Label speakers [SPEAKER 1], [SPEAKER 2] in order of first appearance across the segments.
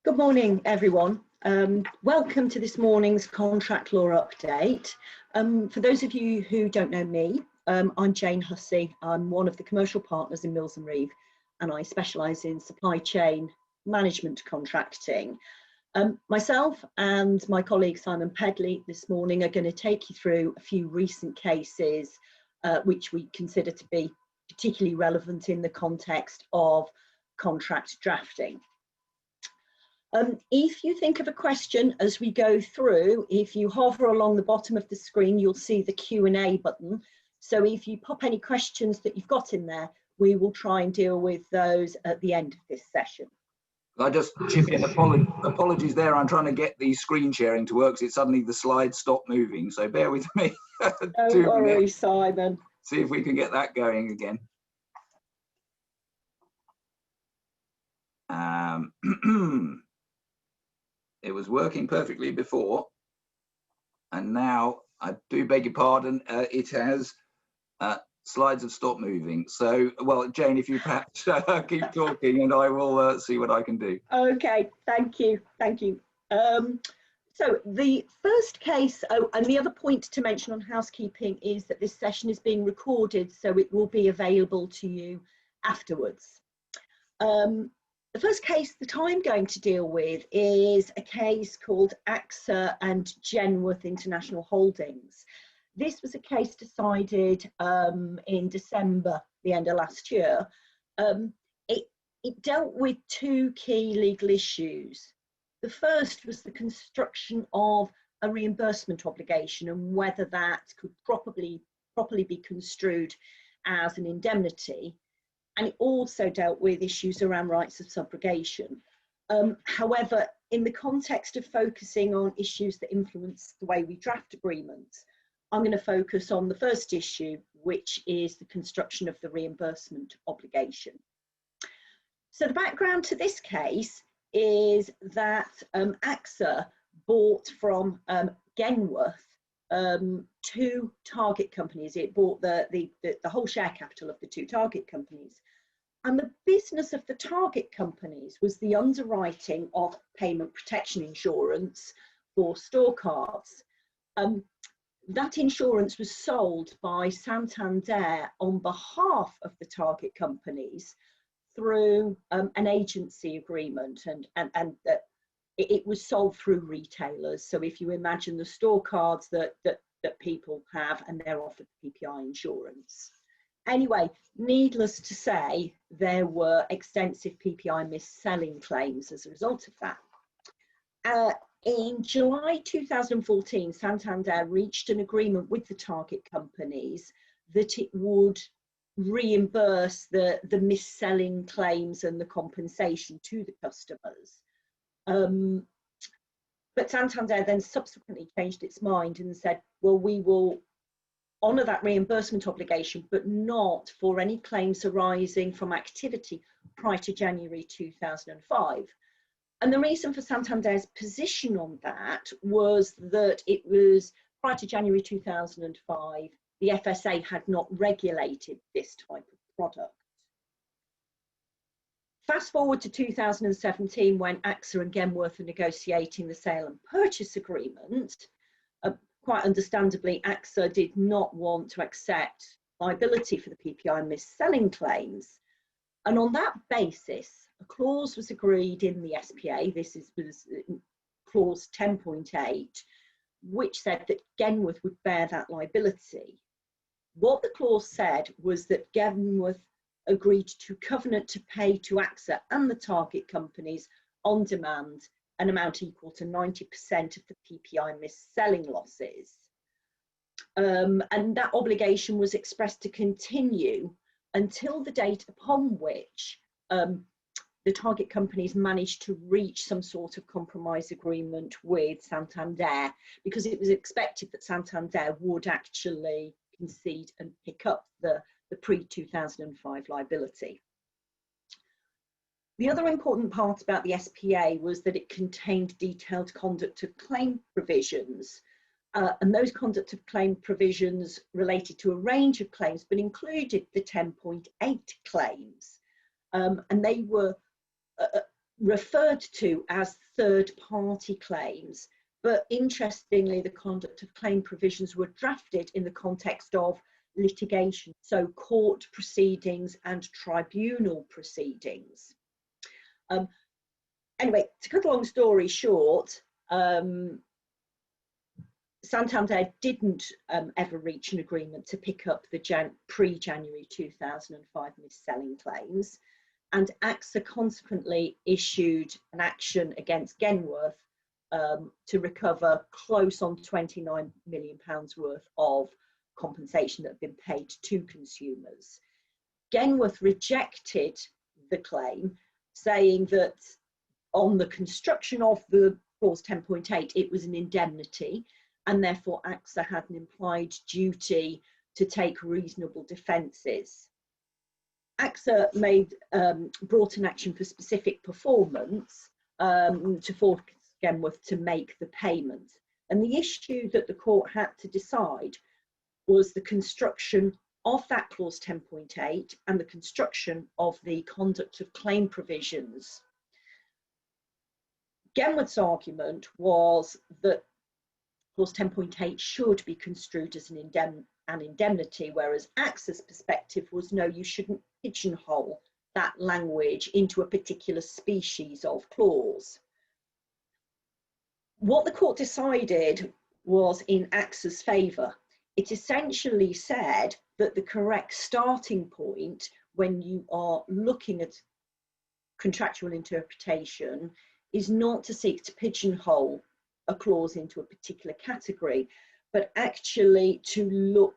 [SPEAKER 1] Good morning, everyone. Welcome to this morning's contract law update. For those of you who don't know me, I'm Jayne Hussey. I'm one of the commercial partners in Mills & Reeve, and I specialise in supply chain management contracting. Myself and my colleague Simon Pedley this morning are going to take you through a few recent cases which we consider to be particularly relevant in the context of contract drafting. If you think of a question as we go through, if you hover along the bottom of the screen, you'll see the Q&A button. So if you pop any questions that you've got in there, we will try and deal with those at the end of this session.
[SPEAKER 2] I just chip in apologies there. I'm trying to get the screen sharing to work. So suddenly the slides stop moving. So bear with me.
[SPEAKER 1] Don't worry, Simon.
[SPEAKER 2] See if we can get that going again. It was working perfectly before, and now I do beg your pardon. It has slides have stopped moving. So, well, Jayne, if you perhaps keep talking, and I will see what I can do.
[SPEAKER 1] Okay, thank you, thank you. So the first case, and the other point to mention on housekeeping is that this session is being recorded, so it will be available to you afterwards. The first case that I'm going to deal with is a case called AXA and Genworth International Holdings. This was a case decided in December, the end of last year. It dealt with two key legal issues. The first was the construction of a reimbursement obligation and whether that could properly be construed as an indemnity. And it also dealt with issues around rights of subrogation. However, in the context of focusing on issues that influence the way we draft agreements, I'm going to focus on the first issue, which is the construction of the reimbursement obligation. So the background to this case is that AXA bought from Genworth two target companies. It bought the whole share capital of the two target companies. And the business of the target companies was the underwriting of payment protection insurance for store cards. That insurance was sold by Santander on behalf of the target companies through an agency agreement, and it was sold through retailers. So if you imagine the store cards that people have, and they're offered PPI insurance. Anyway, needless to say, there were extensive PPI mis-selling claims as a result of that. In July 2014, Santander reached an agreement with the target companies that it would reimburse the mis-selling claims and the compensation to the customers. But Santander then subsequently changed its mind and said, well, we will honour that reimbursement obligation, but not for any claims arising from activity prior to January 2005. And the reason for Santander's position on that was that it was prior to January 2005, the FSA had not regulated this type of product. Fast forward to 2017, when AXA and Genworth are negotiating the sale and purchase agreement. Quite understandably, AXA did not want to accept liability for the PPI mis-selling claims. And on that basis, a clause was agreed in the SPA, this was clause 10.8, which said that Genworth would bear that liability. What the clause said was that Genworth agreed to covenant to pay to AXA and the target companies on demand an amount equal to 90% of the PPI mis-selling losses. And that obligation was expressed to continue until the date upon which the target companies managed to reach some sort of compromise agreement with Santander, because it was expected that Santander would actually concede and pick up the pre-2005 liability. The other important part about the SPA was that it contained detailed conduct of claim provisions, and those conduct of claim provisions related to a range of claims, but included the 10.8 claims, and they were referred to as third-party claims, but interestingly, the conduct of claim provisions were drafted in the context of litigation, so court proceedings and tribunal proceedings. Anyway, to cut a long story short, Santander didn't ever reach an agreement to pick up the pre-January 2005 mis-selling claims, and AXA consequently issued an action against Genworth to recover close on £29 million worth of compensation that had been paid to consumers. Genworth rejected the claim, saying that on the construction of the clause 10.8, it was an indemnity, and therefore AXA had an implied duty to take reasonable defences. AXA brought an action for specific performance to force Genworth to make the payment. And the issue that the court had to decide was the construction of that clause 10.8 and the construction of the conduct of claim provisions. Genworth's argument was that clause 10.8 should be construed as an indemnity, whereas AXA's perspective was, no, you shouldn't pigeonhole that language into a particular species of clause. What the court decided was in AXA's favour. It essentially said that the correct starting point when you are looking at contractual interpretation is not to seek to pigeonhole a clause into a particular category, but actually to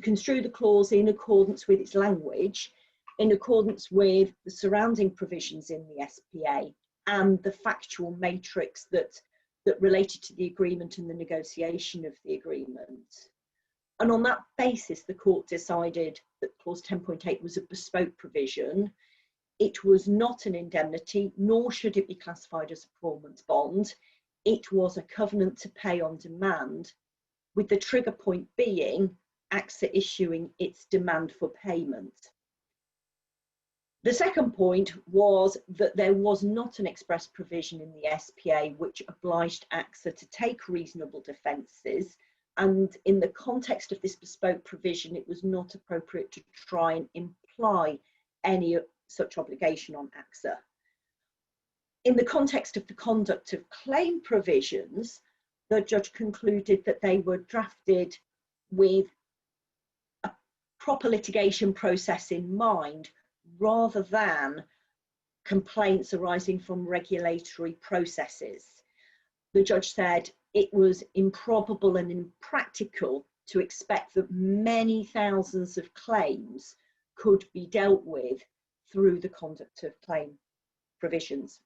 [SPEAKER 1] construe the clause in accordance with its language, in accordance with the surrounding provisions in the SPA and the factual matrix that related to the agreement and the negotiation of the agreement. And on that basis, the court decided that clause 10.8 was a bespoke provision. It was not an indemnity, nor should it be classified as a performance bond. It was a covenant to pay on demand, with the trigger point being AXA issuing its demand for payment. The second point was that there was not an express provision in the SPA which obliged AXA to take reasonable defences, and in the context of this bespoke provision, it was not appropriate to try and imply any such obligation on AXA. In the context of the conduct of claim provisions, the judge concluded that they were drafted with a proper litigation process in mind, rather than complaints arising from regulatory processes. The judge said it was improbable and impractical to expect that many thousands of claims could be dealt with through the conduct of claim provisions.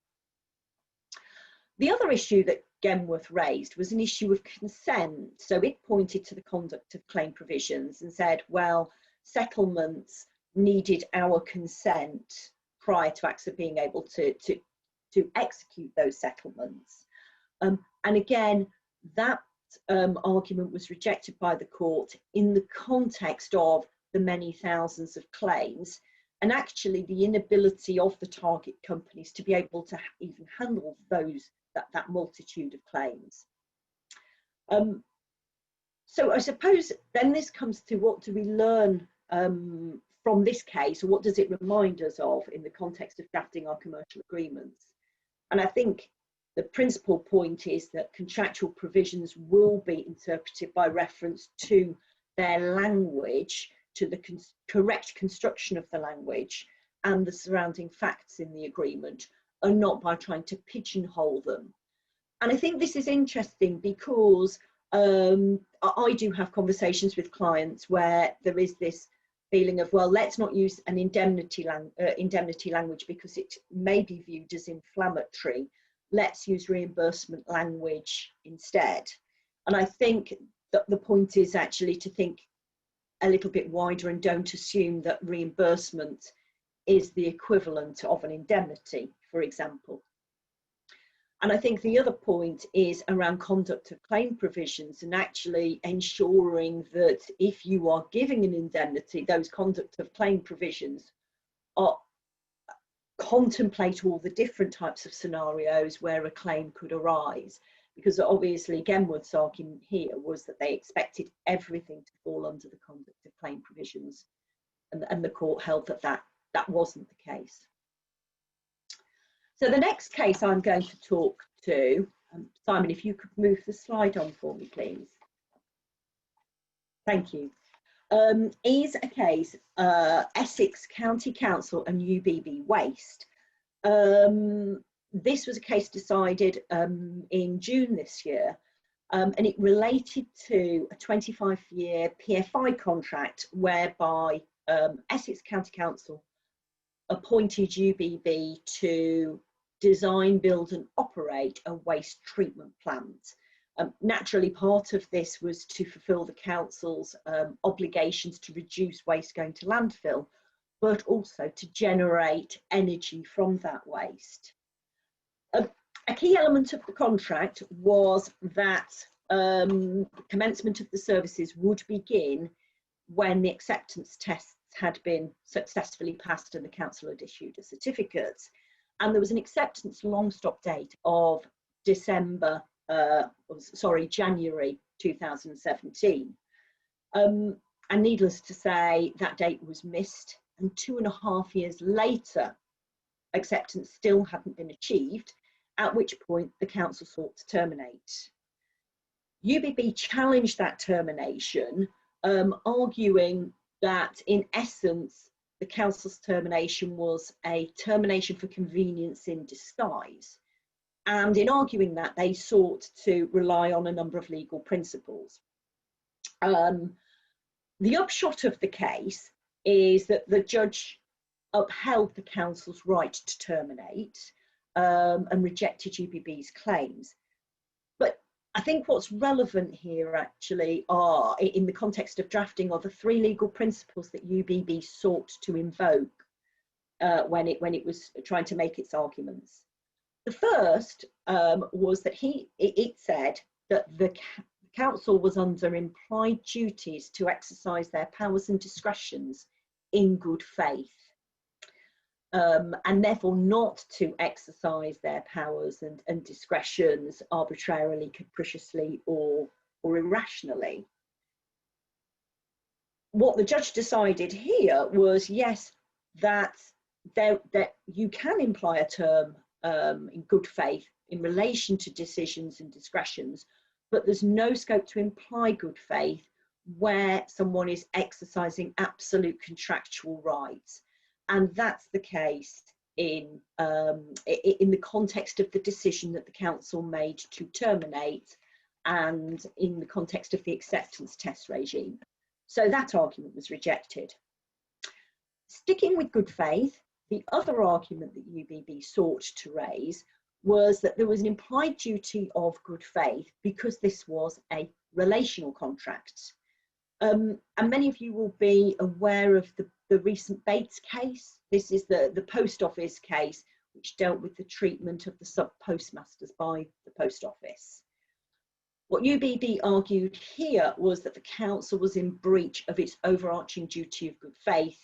[SPEAKER 1] The other issue that Genworth raised was an issue of consent. So it pointed to the conduct of claim provisions and said, well, settlements needed our consent prior to AXA being able to execute those settlements. And again, that argument was rejected by the court in the context of the many thousands of claims, and actually the inability of the target companies to be able to even handle that multitude of claims. So I suppose then this comes to, what do we learn from this case, or what does it remind us of in the context of drafting our commercial agreements? And I think the principal point is that contractual provisions will be interpreted by reference to their language, to the correct construction of the language and the surrounding facts in the agreement, and not by trying to pigeonhole them. And I think this is interesting because I do have conversations with clients where there is this feeling of, well, let's not use an indemnity language because it may be viewed as inflammatory. Let's use reimbursement language instead. And I think that the point is actually to think a little bit wider and don't assume that reimbursement is the equivalent of an indemnity, for example. And I think the other point is around conduct of claim provisions and actually ensuring that if you are giving an indemnity, those conduct of claim provisions are contemplate all the different types of scenarios where a claim could arise, because obviously Genworth's argument here was that they expected everything to fall under the conduct of claim provisions, and the court held that that wasn't the case. So the next case I'm going to talk to, Simon, if you could move the slide on for me, please. Thank you. Is a case, Essex County Council and UBB Waste. This was a case decided in June this year, and it related to a 25-year PFI contract whereby Essex County Council appointed UBB to design, build and operate a waste treatment plant. Naturally, part of this was to fulfil the council's obligations to reduce waste going to landfill, but also to generate energy from that waste. A key element of the contract was that commencement of the services would begin when the acceptance tests had been successfully passed and the council had issued a certificate. And there was an acceptance long stop date of January 2017. And needless to say, that date was missed, and 2.5 years later, acceptance still hadn't been achieved, at which point the council sought to terminate. UBB challenged that termination, arguing that in essence, the council's termination was a termination for convenience in disguise. And in arguing that, they sought to rely on a number of legal principles. The upshot of the case is that the judge upheld the council's right to terminate and rejected UBB's claims. But I think what's relevant here actually are, in the context of drafting, are the 3 legal principles that UBB sought to invoke when it was trying to make its arguments. The first was that it said that the council was under implied duties to exercise their powers and discretions in good faith, and therefore not to exercise their powers and discretions arbitrarily, capriciously or irrationally. What the judge decided here was, yes, that you can imply a term in good faith in relation to decisions and discretions, but there's no scope to imply good faith where someone is exercising absolute contractual rights. And that's the case in the context of the decision that the council made to terminate and in the context of the acceptance test regime. So that argument was rejected. Sticking with good faith, the other argument that UBB sought to raise was that there was an implied duty of good faith because this was a relational contract. And many of you will be aware of the recent Bates case. This is the post office case which dealt with the treatment of the sub-postmasters by the post office. What UBB argued here was that the council was in breach of its overarching duty of good faith,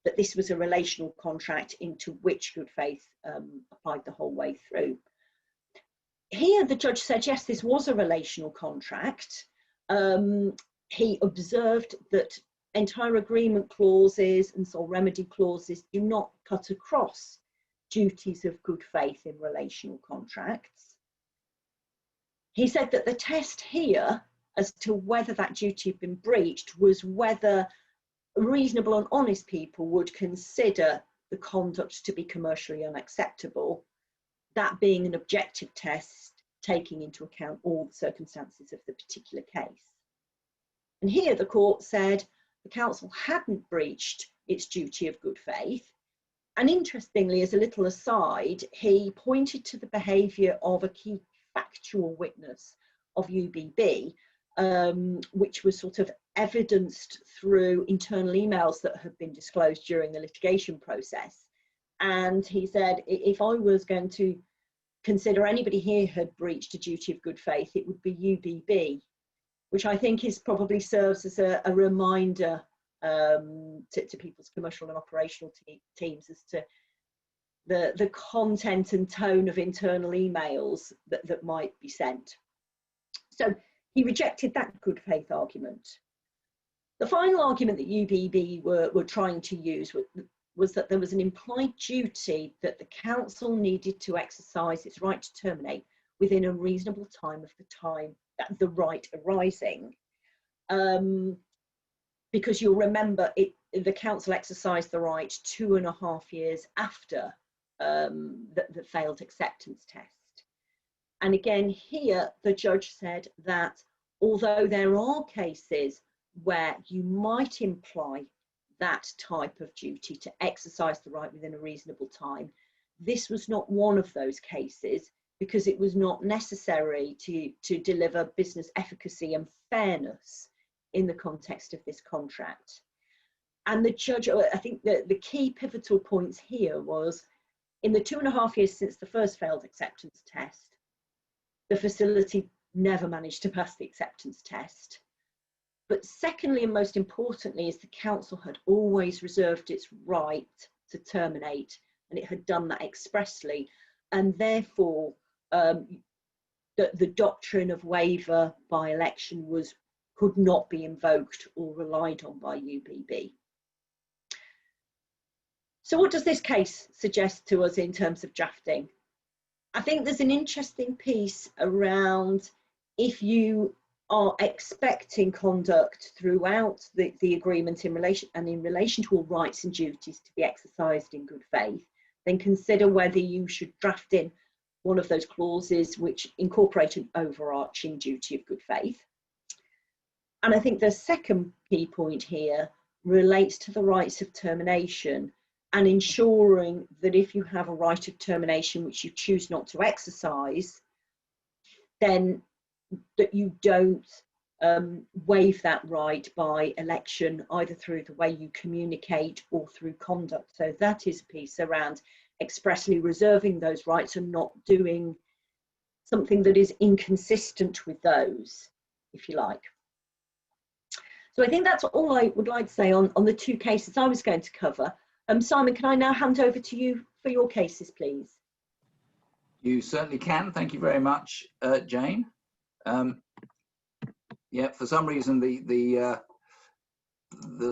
[SPEAKER 1] that this was a relational contract into which good faith applied the whole way through. Here the judge said, yes, this was a relational contract. He observed that entire agreement clauses and sole remedy clauses do not cut across duties of good faith in relational contracts. He said that the test here as to whether that duty had been breached was whether reasonable and honest people would consider the conduct to be commercially unacceptable, that being an objective test taking into account all the circumstances of the particular case. And here the court said the council hadn't breached its duty of good faith. And interestingly, as a little aside, he pointed to the behaviour of a key factual witness of UBB, which was sort of evidenced through internal emails that had been disclosed during the litigation process. And he said, if I was going to consider anybody here had breached a duty of good faith, it would be UBB, which I think probably serves as a reminder to people's commercial and operational teams as to the content and tone of internal emails that might be sent. So he rejected that good faith argument. The final argument that UBB were trying to use was that there was an implied duty that the council needed to exercise its right to terminate within a reasonable time of the right arising. Because you'll remember the council exercised the right 2.5 years after the failed acceptance test. And again, here the judge said that although there are cases where you might imply that type of duty to exercise the right within a reasonable time, this was not one of those cases, because it was not necessary to deliver business efficacy and fairness in the context of this contract. And the judge, I think the key pivotal points here was, in the 2.5 years since the first failed acceptance test, the facility never managed to pass the acceptance test. But secondly, and most importantly, is the council had always reserved its right to terminate, and it had done that expressly. And therefore, the doctrine of waiver by election could not be invoked or relied on by UBB. So what does this case suggest to us in terms of drafting? I think there's an interesting piece around, if you are expecting conduct throughout the agreement in relation to all rights and duties to be exercised in good faith, then consider whether you should draft in one of those clauses which incorporate an overarching duty of good faith. And I think the second key point here relates to the rights of termination, and ensuring that if you have a right of termination which you choose not to exercise, then that you don't waive that right by election, either through the way you communicate or through conduct. So that is a piece around expressly reserving those rights and not doing something that is inconsistent with those, if you like. So I think that's all I would like to say on the two cases I was going to cover. Simon, can I now hand over to you for your cases, please?
[SPEAKER 2] You certainly can. Thank you very much, Jane. Yeah, for some reason the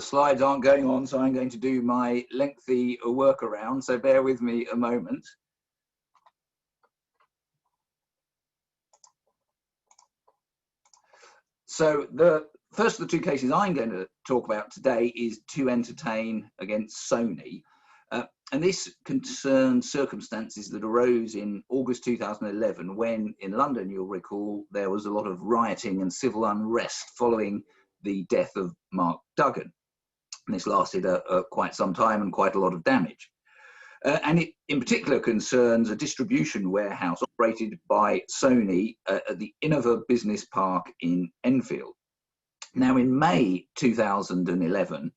[SPEAKER 2] slides aren't going on, so I'm going to do my lengthy workaround, so bear with me a moment. So the first of the two cases I'm going to talk about today is To Entertain against Sony. And this concerns circumstances that arose in August 2011, when in London, you'll recall, there was a lot of rioting and civil unrest following the death of Mark Duggan. And this lasted quite some time and quite a lot of damage. And it in particular concerns a distribution warehouse operated by Sony at the Innova Business Park in Enfield. Now, in May 2011,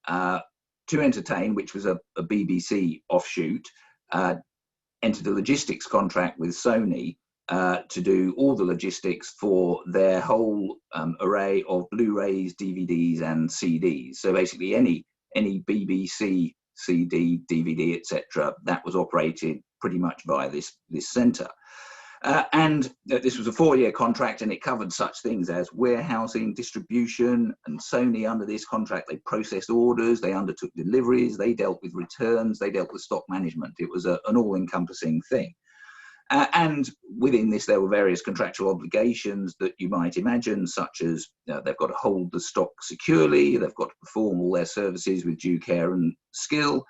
[SPEAKER 2] To Entertain, which was a BBC offshoot, entered a logistics contract with Sony to do all the logistics for their whole array of Blu-rays, DVDs and CDs. So basically any BBC CD, DVD, etc., that was operated pretty much by this centre. And this was a 4-year contract, and it covered such things as warehousing, distribution, and Sony under this contract, they processed orders, they undertook deliveries, they dealt with returns, they dealt with stock management. It was an all-encompassing thing. And within this, there were various contractual obligations that you might imagine, such as they've got to hold the stock securely, they've got to perform all their services with due care and skill.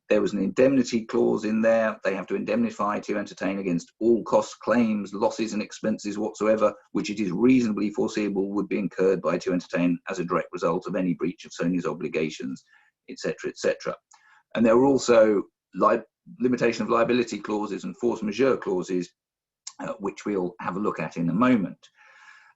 [SPEAKER 2] There was an indemnity clause in there. They have to indemnify To Entertain against all costs, claims, losses and expenses whatsoever, which it is reasonably foreseeable would be incurred by To Entertain as a direct result of any breach of Sony's obligations, etc., etc. And there were also limitation of liability clauses and force majeure clauses, which we'll have a look at in a moment.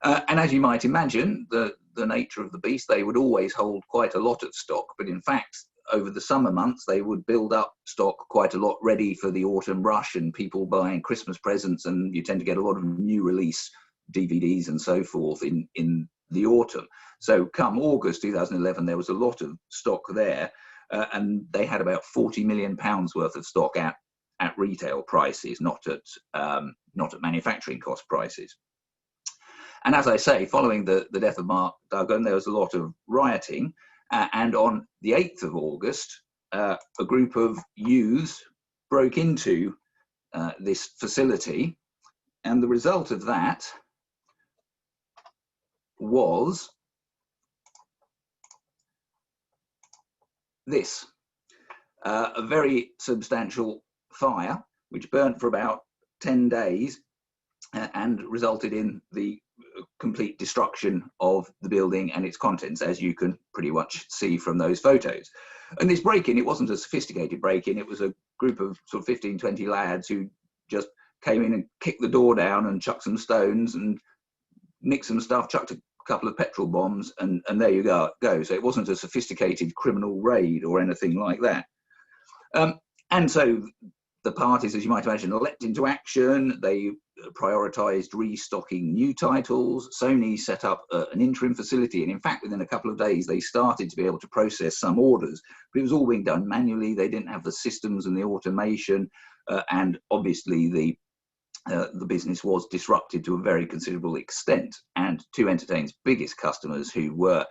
[SPEAKER 2] And as you might imagine, the nature of the beast, they would always hold quite a lot of stock, but in fact, over the summer months, they would build up stock quite a lot ready for the autumn rush and people buying Christmas presents, and you tend to get a lot of new release DVDs and so forth in the autumn. So come August 2011, there was a lot of stock there, and they had about £40 million worth of stock at at retail prices, not at manufacturing cost prices. And as I say, following the death of Mark Duggan, there was a lot of rioting. And on the 8th of August, a group of youths broke into this facility. And the result of that was this, a very substantial fire, which burnt for about 10 days and resulted in the complete destruction of the building and its contents, as you can pretty much see from those photos. And this break-in, it wasn't a sophisticated break-in, it was a group of sort of 15, 20 lads who just came in and kicked the door down and chucked some stones and nicked some stuff, chucked a couple of petrol bombs, and there you go. So it wasn't a sophisticated criminal raid or anything like that. And so the parties, as you might imagine, leapt into action. They prioritised restocking new titles. Sony set up an interim facility, and in fact, within a couple of days, they started to be able to process some orders, but it was all being done manually. They didn't have the systems and the automation, and obviously the business was disrupted to a very considerable extent. And 2Entertain's biggest customers, who were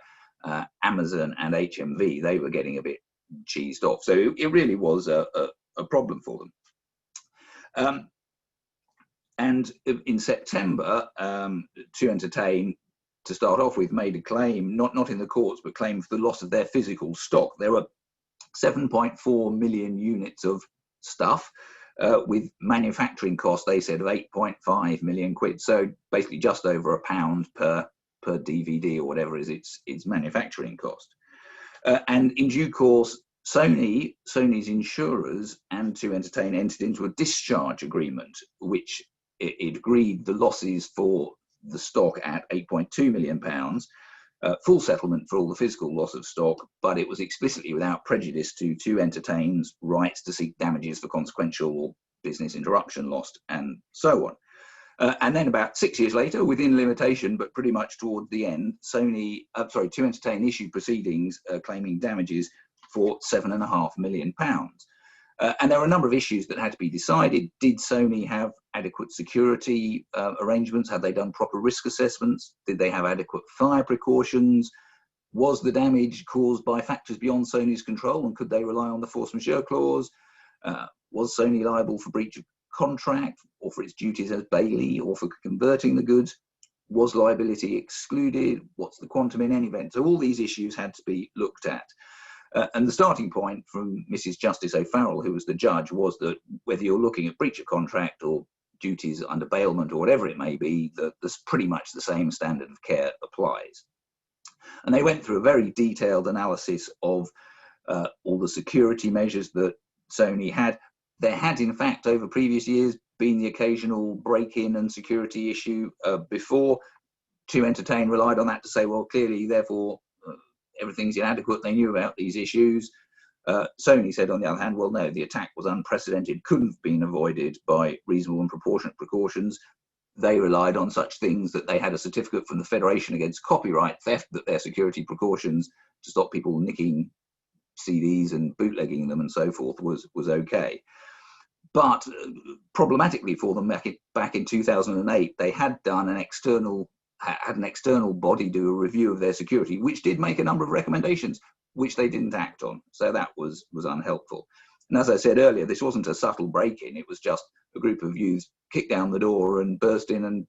[SPEAKER 2] Amazon and HMV, they were getting a bit cheesed off. So it really was a problem for them. And in September, 2Entertain, to start off with, made a claim, not in the courts, but claimed for the loss of their physical stock. There were 7.4 million units of stuff, with manufacturing costs, they said, of 8.5 million quid. So basically just over £1 per DVD or whatever is its manufacturing cost. And in due course, Sony's insurers and 2Entertain entered into a discharge agreement, which it agreed the losses for the stock at £8.2 million, full settlement for all the physical loss of stock, but it was explicitly without prejudice to 2Entertain's rights to seek damages for consequential or business interruption lost, and so on. And then about 6 years later, within limitation, but pretty much toward the end, 2Entertain issued proceedings claiming damages for £7.5 million. And there were a number of issues that had to be decided. Did Sony have adequate security arrangements? Had they done proper risk assessments? Did they have adequate fire precautions? Was the damage caused by factors beyond Sony's control, and could they rely on the force majeure clause? Was Sony liable for breach of contract, or for its duties as bailey, or for converting the goods? Was liability excluded? What's the quantum in any event? So all these issues had to be looked at. And the starting point from Mrs. Justice O'Farrell, who was the judge, was that whether you're looking at breach of contract or duties under bailment or whatever it may be, that there's pretty much the same standard of care applies. And they went through a very detailed analysis of all the security measures that Sony had. There had, in fact, over previous years, been the occasional break-in and security issue before. 2Entertain relied on that to say, well, clearly, therefore, everything's inadequate. They knew about these issues. Sony said, on the other hand, well, no, the attack was unprecedented, couldn't have been avoided by reasonable and proportionate precautions. They relied on such things that they had a certificate from the Federation Against Copyright Theft, that their security precautions to stop people nicking CDs and bootlegging them and so forth was okay. But problematically for them, back in 2008, they had done an external body do a review of their security, which did make a number of recommendations, which they didn't act on. So that was unhelpful. And as I said earlier, this wasn't a subtle break-in. It was just a group of youths kicked down the door and burst in and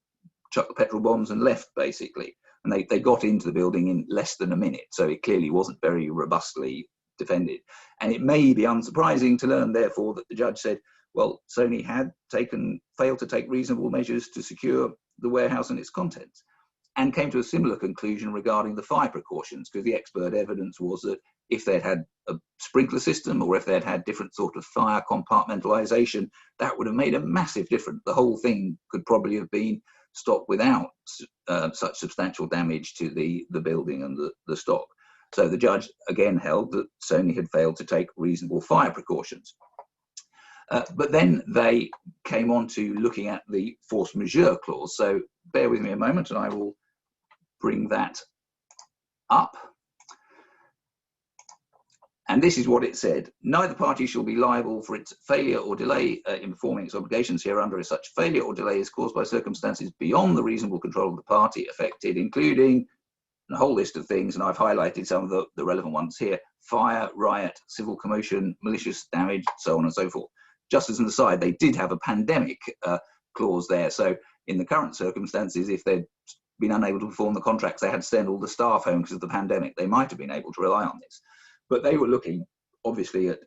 [SPEAKER 2] chucked the petrol bombs and left, basically. And they got into the building in less than a minute. So it clearly wasn't very robustly defended. And it may be unsurprising to learn, therefore, that the judge said, well, Sony had failed to take reasonable measures to secure the warehouse and its contents, and came to a similar conclusion regarding the fire precautions, because the expert evidence was that if they'd had a sprinkler system, or if they'd had different sort of fire compartmentalization, that would have made a massive difference. The whole thing could probably have been stopped without such substantial damage to the building and the stock. So the judge again held that Sony had failed to take reasonable fire precautions. But then they came on to looking at the force majeure clause. So bear with me a moment and I will bring that up. And this is what it said: neither party shall be liable for its failure or delay in performing its obligations hereunder if such failure or delay is caused by circumstances beyond the reasonable control of the party affected, including a whole list of things, and I've highlighted some of the relevant ones here: fire, riot, civil commotion, malicious damage, so on and so forth. Just as an aside, they did have a pandemic clause there. So in the current circumstances, if they'd been unable to perform the contracts, they had to send all the staff home because of the pandemic, they might have been able to rely on this. But they were looking, obviously, at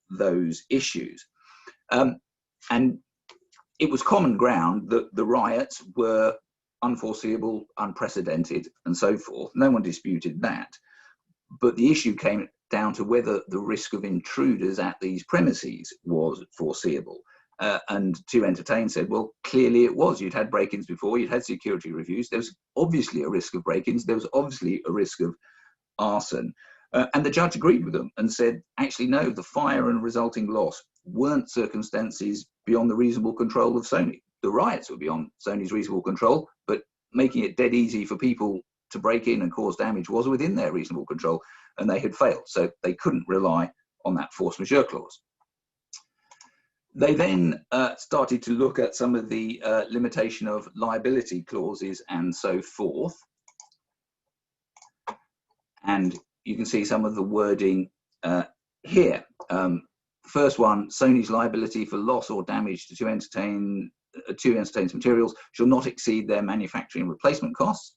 [SPEAKER 2] those issues. And it was common ground that the riots were unforeseeable, unprecedented, and so forth. No one disputed that. But the issue came down to whether the risk of intruders at these premises was foreseeable. And To Entertain said, well, clearly it was. You'd had break-ins before, you'd had security reviews. There was obviously a risk of break-ins. There was obviously a risk of arson. And the judge agreed with them and said, actually, no, the fire and resulting loss weren't circumstances beyond the reasonable control of Sony. The riots were beyond Sony's reasonable control, but making it dead easy for people to break in and cause damage was within their reasonable control, and they had failed. So they couldn't rely on that force majeure clause. They then started to look at some of the limitation of liability clauses and so forth. And you can see some of the wording here. First one, Sony's liability for loss or damage to Entertain's materials shall not exceed their manufacturing replacement costs,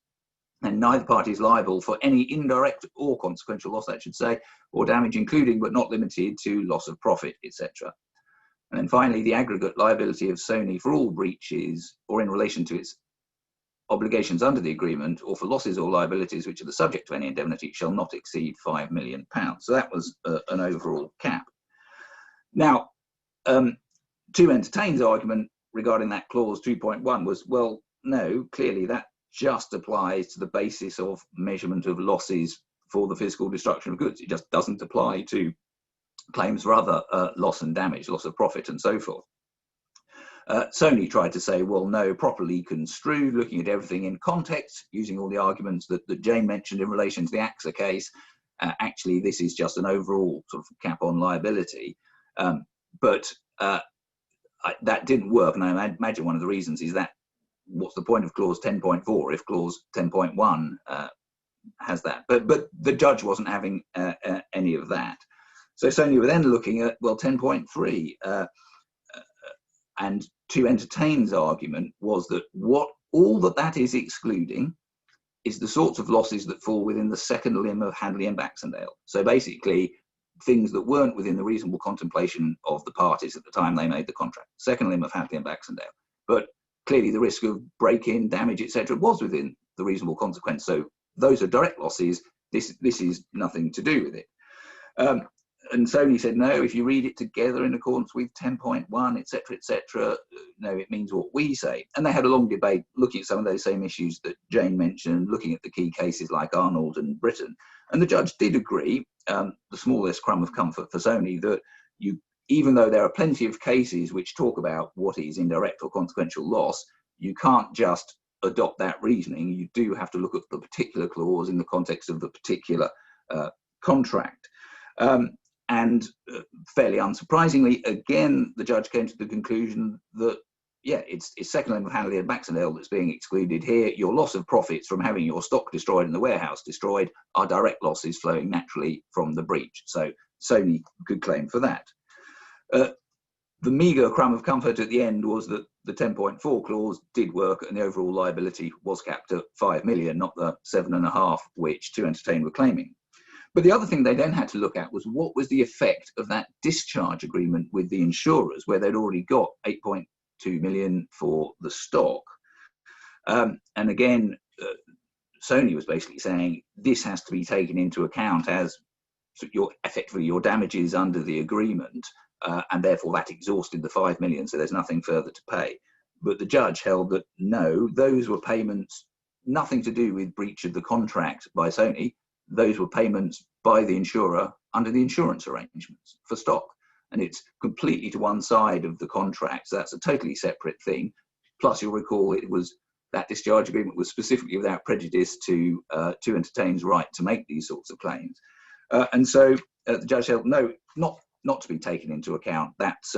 [SPEAKER 2] and neither party is liable for any indirect or consequential loss, I should say, or damage, including but not limited to loss of profit, etc. And then finally, the aggregate liability of Sony for all breaches or in relation to its obligations under the agreement or for losses or liabilities which are the subject of any indemnity shall not exceed £5 million. So that was an overall cap. Now, To Entertain's argument regarding that clause 2.1 was, well, no, clearly that just applies to the basis of measurement of losses for the physical destruction of goods. It just doesn't apply to claims for other loss and damage, loss of profit and so forth. Sony tried to say, well, no, properly construed, looking at everything in context, using all the arguments that Jayne mentioned in relation to the AXA case. Actually, this is just an overall sort of cap on liability. But that didn't work. And I imagine one of the reasons is that what's the point of clause 10.4 if clause 10.1 has that? But the judge wasn't having any of that. So Sony were then looking at, well, 10.3. And To Entertain's argument was that all that is excluding is the sorts of losses that fall within the second limb of Hadley and Baxendale. So basically, things that weren't within the reasonable contemplation of the parties at the time they made the contract. Second limb of Hadley and Baxendale. But clearly the risk of break-in, damage, etc. was within the reasonable consequence. So those are direct losses. This is nothing to do with it. And Sony said, no, if you read it together in accordance with 10.1, etc., no, it means what we say. And they had a long debate looking at some of those same issues that Jayne mentioned, looking at the key cases like Arnold and Britain. And the judge did agree, the smallest crumb of comfort for Sony, that even though there are plenty of cases which talk about what is indirect or consequential loss, you can't just adopt that reasoning. You do have to look at the particular clause in the context of the particular contract. And fairly unsurprisingly, again, the judge came to the conclusion that, yeah, it's second limb of Hadley and Baxendale that's being excluded here. Your loss of profits from having your stock destroyed and the warehouse destroyed are direct losses flowing naturally from the breach. So Sony could claim for that. The meagre crumb of comfort at the end was that the 10.4 clause did work and the overall liability was capped at 5 million, not the 7.5 which To Entertain were claiming. But the other thing they then had to look at was what was the effect of that discharge agreement with the insurers, where they'd already got 8.2 million for the stock. And again, Sony was basically saying this has to be taken into account as effectively your damages under the agreement, and therefore that exhausted the 5 million, so there's nothing further to pay. But the judge held that no, those were payments, nothing to do with breach of the contract by Sony. Those were payments by the insurer under the insurance arrangements for stock. And it's completely to one side of the contract. So that's a totally separate thing. Plus, you'll recall that discharge agreement was specifically without prejudice to Entertain's right to make these sorts of claims. And so the judge held no, not to be taken into account. That's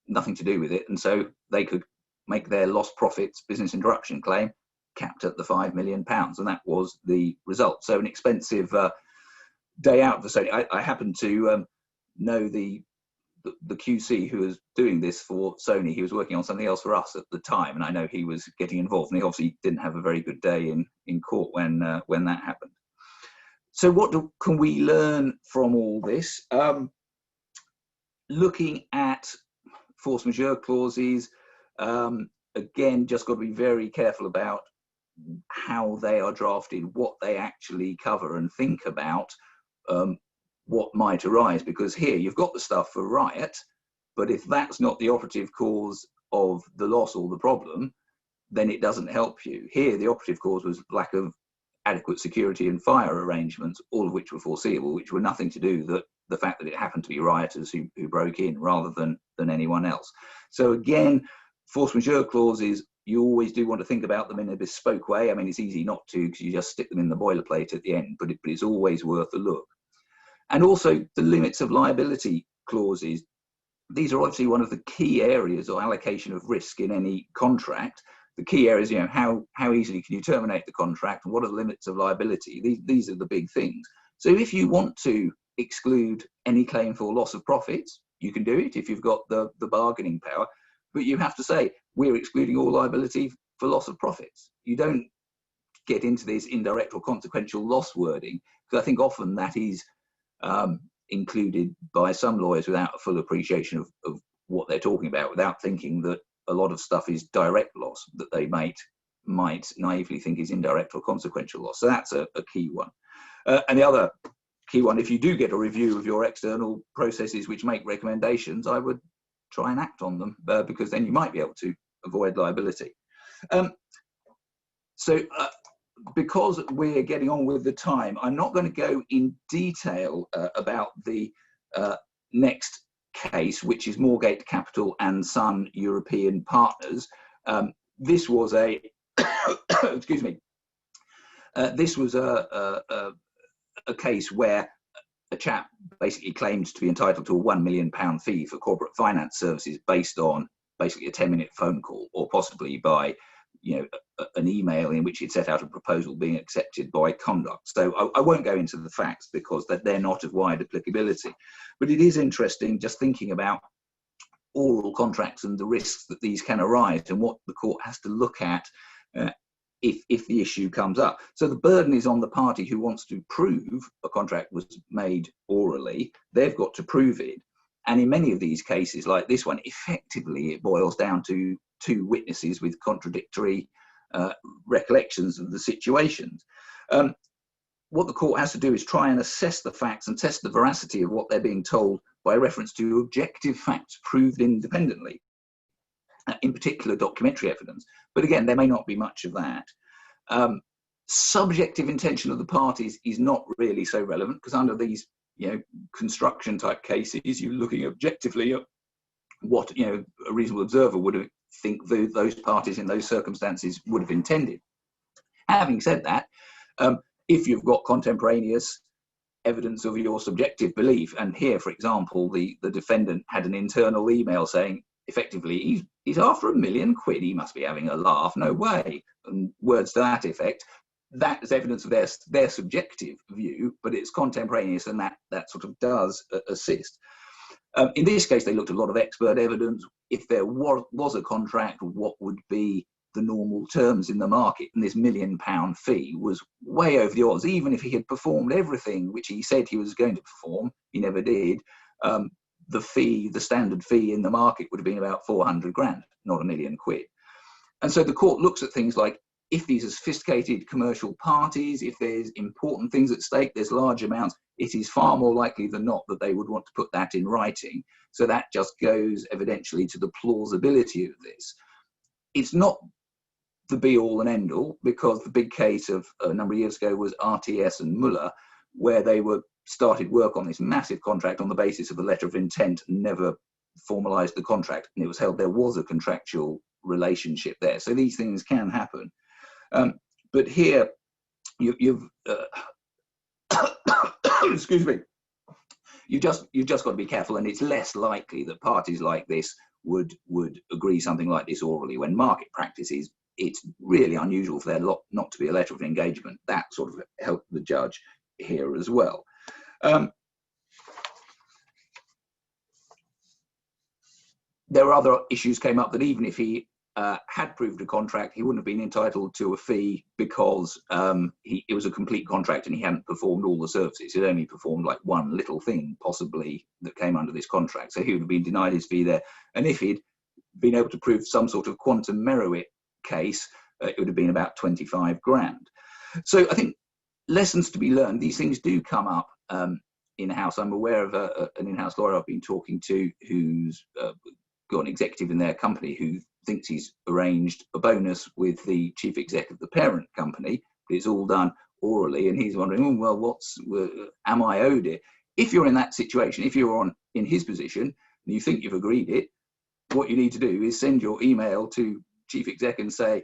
[SPEAKER 2] nothing to do with it, and so they could make their lost profits business interruption claim capped at the £5 million, and that was the result. So an expensive day out for Sony. I happen to know the QC who was doing this for Sony. He was working on something else for us at the time, and I know he was getting involved, and he obviously didn't have a very good day in court when that happened. So what can we learn from all this? Looking at force majeure clauses, again, just got to be very careful about how they are drafted, what they actually cover, and think about what might arise, because here you've got the stuff for riot, but if that's not the operative cause of the loss or the problem, then it doesn't help you. Here the operative cause was lack of adequate security and fire arrangements, all of which were foreseeable, which were nothing to do with the fact that it happened to be rioters who broke in rather than anyone else. So again, force majeure clauses, you always do want to think about them in a bespoke way. I mean, it's easy not to because you just stick them in the boilerplate at the end, but it's always worth a look. And also the limits of liability clauses. These are obviously one of the key areas of allocation of risk in any contract. The key areas, you know, how easily can you terminate the contract, and what are the limits of liability? These are the big things. So if you want to exclude any claim for loss of profits, you can do it if you've got the bargaining power, but you have to say, we're excluding all liability for loss of profits. You don't get into this indirect or consequential loss wording, because I think often that is included by some lawyers without a full appreciation of what they're talking about, without thinking that a lot of stuff is direct loss that they might naively think is indirect or consequential loss. So that's a key one. And the other key one, if you do get a review of your external processes which make recommendations, I would try and act on them, because then you might be able to avoid liability. Because we're getting on with the time, I'm not going to go in detail about the next case, which is Moorgate Capital and Son European Partners. This was a excuse me. This was a case where a chap basically claimed to be entitled to a £1 million fee for corporate finance services based on basically a 10-minute phone call, or possibly by, you know, an email in which he'd set out a proposal being accepted by conduct. So I won't go into the facts because they're not of wide applicability, but it is interesting just thinking about oral contracts and the risks that these can arise and what the court has to look at if the issue comes up. So the burden is on the party who wants to prove a contract was made orally. They've got to prove it. And in many of these cases, like this one, effectively it boils down to two witnesses with contradictory recollections of the situations. What the court has to do is try and assess the facts and test the veracity of what they're being told by reference to objective facts proved independently, in particular documentary evidence. But again, there may not be much of that. Subjective intention of the parties is not really so relevant, because under these, you know, construction type cases, you're looking objectively at what, you know, a reasonable observer would have think those parties in those circumstances would have intended. Having said that, if you've got contemporaneous evidence of your subjective belief, and here, for example, the defendant had an internal email saying, effectively, he's after £1 million, he must be having a laugh, no way, and words to that effect, that is evidence of their subjective view, but it's contemporaneous, and that sort of does assist. In this case, they looked at a lot of expert evidence. If there was a contract, what would be the normal terms in the market? And this £1 million fee was way over the odds. Even if he had performed everything which he said he was going to perform, he never did. The standard fee in the market would have been about 400 grand, not £1 million. And so the court looks at things like, if these are sophisticated commercial parties, if there's important things at stake, there's large amounts, it is far more likely than not that they would want to put that in writing. So that just goes evidentially to the plausibility of this. It's not the be all and end all, because the big case of a number of years ago was RTS and Muller, where they started work on this massive contract on the basis of a letter of intent and never formalized the contract. And it was held there was a contractual relationship there. So these things can happen. But here, you've excuse me, you've just got to be careful, and it's less likely that parties like this would agree something like this orally. When market practice is, it's really unusual for there not to be a letter of engagement. That sort of helped the judge here as well. There were other issues came up that even if he had proved a contract, he wouldn't have been entitled to a fee because it was a complete contract and he hadn't performed all the services. He'd only performed like one little thing possibly that came under this contract. So he would have been denied his fee there. And if he'd been able to prove some sort of quantum meruit case, it would have been about 25 grand. So I think lessons to be learned. These things do come up in-house. I'm aware of an in-house lawyer I've been talking to who's got an executive in their company who thinks he's arranged a bonus with the chief exec of the parent company, but it's all done orally, and he's wondering, oh, well, am I owed it? If you're in that situation, if you're in his position and you think you've agreed it, what you need to do is send your email to chief exec and say,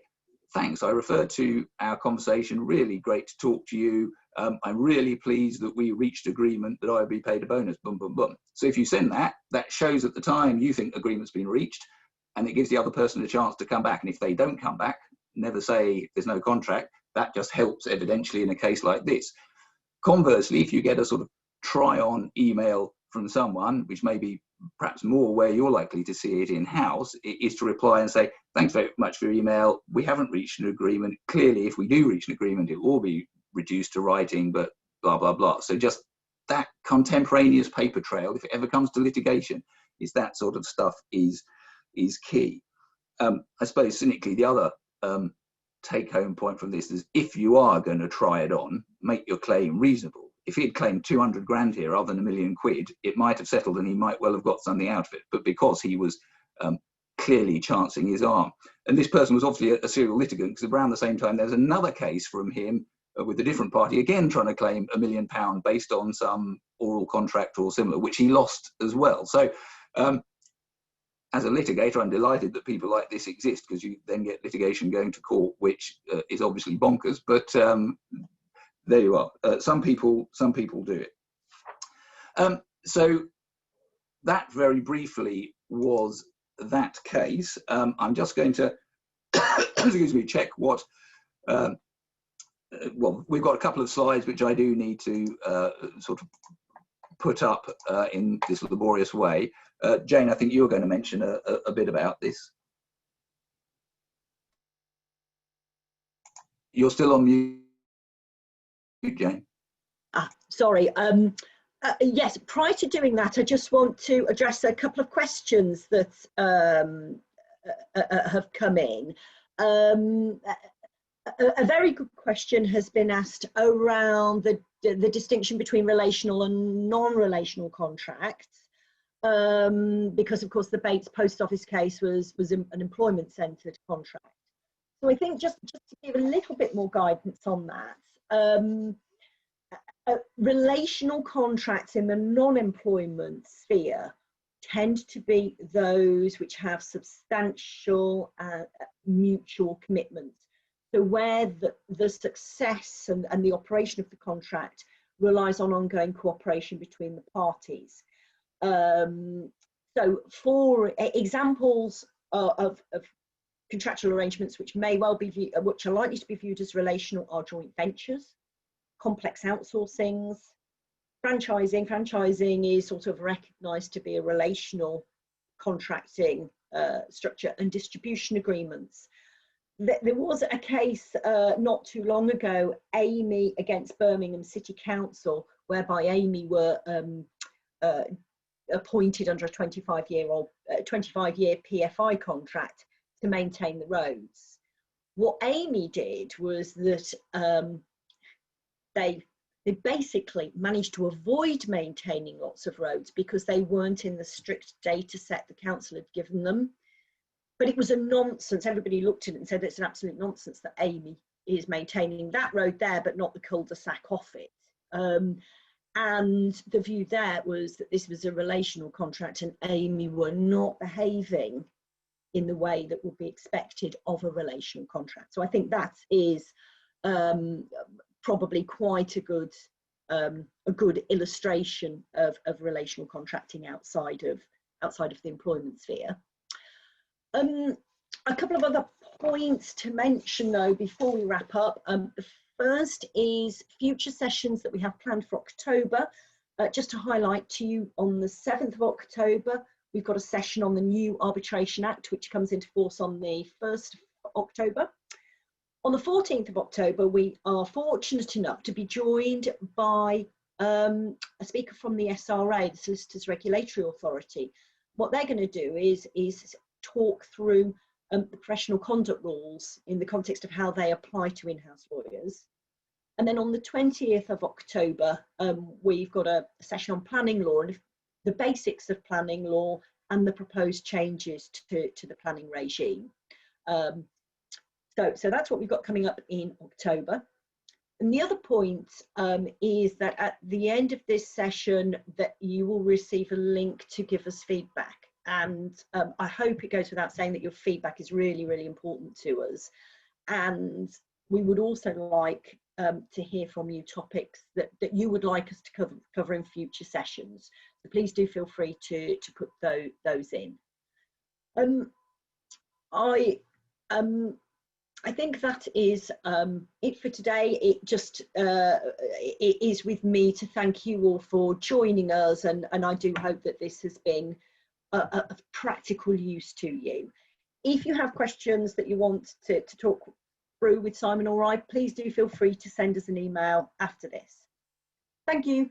[SPEAKER 2] thanks, I referred to our conversation, really great to talk to you. I'm really pleased that we reached agreement that I would be paid a bonus, boom, boom, boom. So if you send that, that shows at the time you think agreement's been reached, and it gives the other person a chance to come back. And if they don't come back, never say there's no contract. That just helps evidentially in a case like this. Conversely, if you get a sort of try-on email from someone, which may be perhaps more where you're likely to see it in-house, is to reply and say, thanks very much for your email. We haven't reached an agreement. Clearly, if we do reach an agreement, it will be reduced to writing, but blah, blah, blah. So just that contemporaneous paper trail, if it ever comes to litigation, is that sort of stuff is key. I suppose cynically, the other take-home point from this is if you are going to try it on, make your claim reasonable. If he had claimed 200 grand here rather than £1 million, it might have settled and he might well have got something out of it. But because he was clearly chancing his arm, and this person was obviously a serial litigant, because around the same time there's another case from him with a different party, again trying to claim £1 million based on some oral contract or similar, which he lost as well. So as a litigator, I'm delighted that people like this exist, because you then get litigation going to court, which is obviously bonkers, but there you are. Some people do it. So that very briefly was that case. I'm just going to excuse me, check what well, we've got a couple of slides which I do need to sort of put up in this laborious way. Jayne, I think you're going to mention a bit about this. You're still on mute, Jayne.
[SPEAKER 1] Sorry. Yes, prior to doing that, I just want to address a couple of questions that have come in. A very good question has been asked around the distinction between relational and non-relational contracts, because of course the Bates Post Office case was an employment-centred contract. So I think just to give a little bit more guidance on that, relational contracts in the non-employment sphere tend to be those which have substantial mutual commitments. So where the success and the operation of the contract relies on ongoing cooperation between the parties. So for examples of contractual arrangements which may well be which are likely to be viewed as relational are joint ventures, complex outsourcings, franchising. Franchising is sort of recognised to be a relational contracting structure, and distribution agreements. There was a case not too long ago, Amy against Birmingham City Council, whereby Amy were appointed under a 25-year PFI contract to maintain the roads. What Amy did was that they basically managed to avoid maintaining lots of roads because they weren't in the strict data set the council had given them. But it was a nonsense. Everybody looked at it and said it's an absolute nonsense that Amy is maintaining that road there, but not the cul-de-sac off it. And the view there was that this was a relational contract and Amy were not behaving in the way that would be expected of a relational contract. So I think that is probably quite a good a good illustration of relational contracting outside of the employment sphere. A couple of other points to mention though before we wrap up. The first is future sessions that we have planned for October. Just to highlight to you, on the 7th of October, we've got a session on the new Arbitration Act, which comes into force on the 1st of October. On the 14th of October, we are fortunate enough to be joined by a speaker from the SRA, the Solicitors Regulatory Authority. What they're going to do is talk through the professional conduct rules in the context of how they apply to in-house lawyers. And then on the 20th of October, we've got a session on planning law and the basics of planning law and the proposed changes to the planning regime. So that's what we've got coming up in October. And the other point is that at the end of this session that you will receive a link to give us feedback. And I hope it goes without saying that your feedback is really, really important to us. And we would also like to hear from you topics that you would like us to cover in future sessions. So please do feel free to put those in. I think that is it for today. It is with me to thank you all for joining us, and I do hope that this has been of practical use to you. If you have questions that you want to talk through with Simon or I, please do feel free to send us an email after this. Thank you.